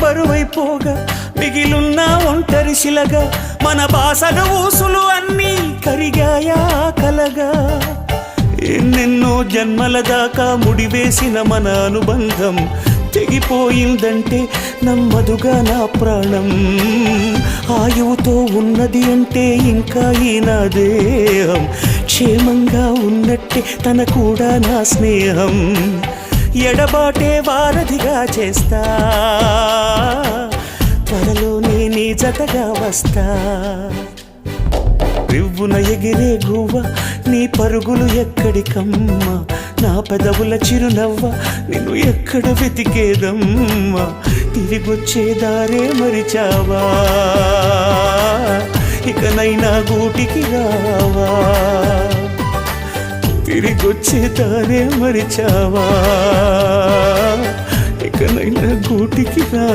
బరువైపోగా మిగిలున్న ఒంటరి శిలగా మన బాసగ ఊసులు అన్నీ కరిగాయా కలగా ఎన్నెన్నో జన్మల దాకా ముడివేసిన మన అనుబంధం తెగిపోయిందంటే నమ్మదుగా నా ప్రాణం ఆయువుతో ఉన్నది అంటే ఇంకా ఈ నా దేహం క్షేమంగా ఉన్నట్టే తన కూడా నా స్నేహం ఎడబాటే వారధిగా చేస్తా త్వరలోనే నీ జతగా వస్తా రివ్వున ఎగిరే గువ్వ నీ పరుగులు ఎక్కడికమ్మా నా పెదవుల చిరునవ్వ నిన్ను ఎక్కడ వెతికేదమ్మా తిరిగొచ్చే దారే మరిచావా ఇకనైనా గూటికి రావా తిరిగొచ్చే దారే మరిచావా ఇకనైనా గూటికి రా